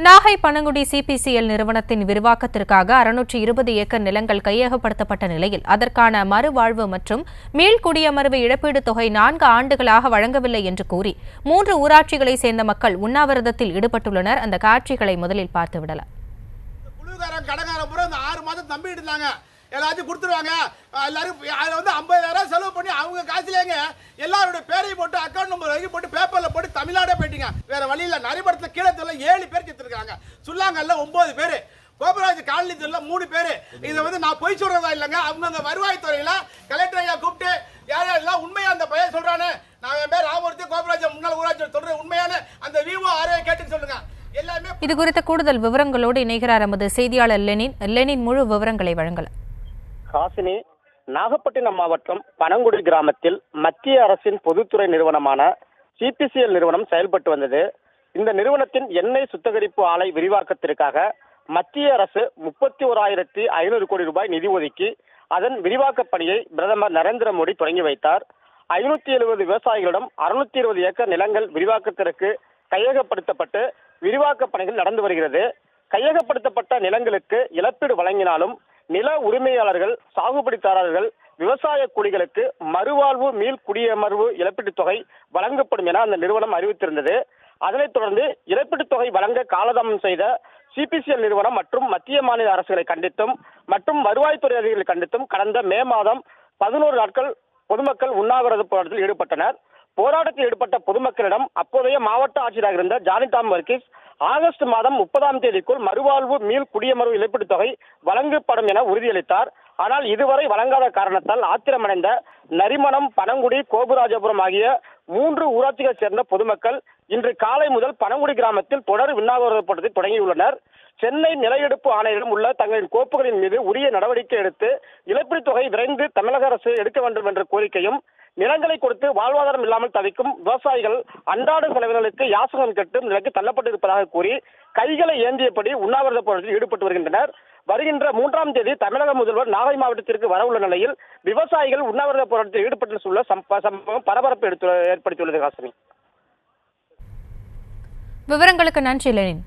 Nagai Panangudi CPCL நிறுவனத்தின் விரிவாக்கத்திற்காக 620 acre நிலங்கள் கையகப்படுத்தப்பட்ட நிலையில் அதற்கான மறுவாழ்வு மற்றும் மீள்குடியமர்வு இழப்பீடு தொகை 4 ஆண்டுகளாக வழங்கவில்லை என்று கூறி 3 ஊராட்சிகளைச் சேர்ந்த மக்கள் உண்ணாவிரதத்தில் ஈடுபட்டுள்ளனர். அந்த காட்சிகளை முதலில் பார்த்துவிடலாம். எல்லாத்தையும் கொடுத்துருவாங்க. எல்லாரும் அதில் வந்து 50,000 செலவு பண்ணி அவங்க காசுலேங்க எல்லாருடைய பேரையும் போட்டு அக்கௌண்ட் நம்பர் வரைக்கும் போட்டு பேப்பரில் போட்டு தமிழ்நாடே போயிட்டீங்க. வேற வழியில் நரிபடத்தில் கீழே 7 பேர் செத்துருக்காங்க. சுல்லாங்கல்ல 9 பேர், கோபராஜ் காலனி தெருல 3 பேர். இதை வந்து நான் பொய் சொல்றதா இல்லைங்க. அவங்க வருவாய்த்துறையில கலெக்டர் ஐயா கூப்பிட்டு யாரெல்லாம் உண்மையா அந்த பையன் சொல்றானே, நான் என் பேர் ராமூர்த்தி, கோபராஜ் முன்னாள் ஊராட்சி சொல்றேன், உண்மையான அந்த விவோ ஆர்ஐ கேட்டுன்னு சொல்லுங்க. எல்லாமே இது குறித்த கூடுதல் விவரங்களோடு இணைகிறார் நமது செய்தியாளர் லெனின். முழு விவரங்களை வழங்கலாம். ஹாசினி, நாகப்பட்டினம் மாவட்டம் பனங்குடி கிராமத்தில் மத்திய அரசின் பொதுத்துறை நிறுவனமான சிபிசிஎல் நிறுவனம் செயல்பட்டு வந்தது. இந்த நிறுவனத்தின் எண்ணெய் சுத்திகரிப்பு ஆலை விரிவாக்கத்திற்காக மத்திய அரசு 31,500 கோடி ரூபாய் நிதி ஒதுக்கி அதன் விரிவாக்க பணியை பிரதமர் நரேந்திர மோடி தொடங்கி வைத்தார். 570 விவசாயிகளிடம் 620 ஏக்கர் நிலங்கள் விரிவாக்கத்திற்கு கையகப்படுத்தப்பட்டு விரிவாக்க பணிகள் நடந்து வருகிறது. கையகப்படுத்தப்பட்ட நிலங்களுக்கு இழப்பீடு வழங்கினாலும் நில உரிமையாளர்கள், சாகுபடிதாரர்கள், விவசாய கூலிகளுக்கு மறுவாழ்வு மீள் குடியமர்வு இழப்பீட்டுத் தொகை வழங்கப்படும் என அந்த நிறுவனம் அறிவித்திருந்தது. அதனைத் தொடர்ந்து இழப்பீட்டுத் தொகை வழங்க காலதாமதம் செய்த சிபிசிஎல் நிறுவனம் மற்றும் மத்திய மாநில அரசுகளை கண்டித்தும் மற்றும் வருவாய்த்துறை அதிகாரிகளை கண்டித்தும் கடந்த மே மாதம் 11 நாட்கள் பொதுமக்கள் உண்ணாவிரத போராட்டத்தில் ஈடுபட்டனர். போராட்டத்தில் ஈடுபட்ட பொதுமக்களிடம் அப்போதைய மாவட்ட ஆட்சியராக இருந்த ஜானிதாம் வர்கீஸ் ஆகஸ்ட் மாதம் 30ஆம் தேதிக்குள் மறுவாழ்வு மீள் குடியமர்வு இழப்பீட்டுத் தொகை வழங்கப்படும் என உறுதியளித்தார். ஆனால் இதுவரை வழங்காத காரணத்தால் ஆத்திரமடைந்த நரிமணம், பனங்குடி, கோபுராஜபுரம் ஆகிய 3 ஊராட்சிகளைச் சேர்ந்த பொதுமக்கள் இன்று காலை முதல் பனங்குடி கிராமத்தில் தொடர் உண்ணாவிரத போராட்டத்தை தொடங்கியுள்ளனர். சென்னை நில எடுப்பு ஆணையரிடம் உள்ள தங்களின் கோப்புகளின் மீது உரிய நடவடிக்கை எடுத்து இழப்பீட்டுத் தொகை விரைந்து தமிழக அரசு எடுக்க வேண்டும் என்ற கோரிக்கையும், நிலங்களை கொடுத்து வாழ்வாதாரம் இல்லாமல் தவிக்கும் விவசாயிகள் அன்றாட செலவினர்களுக்கு யாசகம் கட்டும் நிலைக்கு தள்ளப்பட்டிருப்பதாக கூறி கைகளை ஏந்தியபடி உண்ணாவிரத போராட்டத்தில் ஈடுபட்டு வருகின்றனர். வருகின்ற 3ஆம் தேதி தமிழக முதல்வர் நாகை மாவட்டத்திற்கு வரவுள்ள நிலையில் விவசாயிகள் உண்ணாவிரத போராட்டத்தில் ஈடுபட்டுள்ள சம்பவம் பரபரப்பு ஏற்படுத்தியுள்ளது. ஹாசினி, விவரங்களுக்கு நன்றி லெனின்.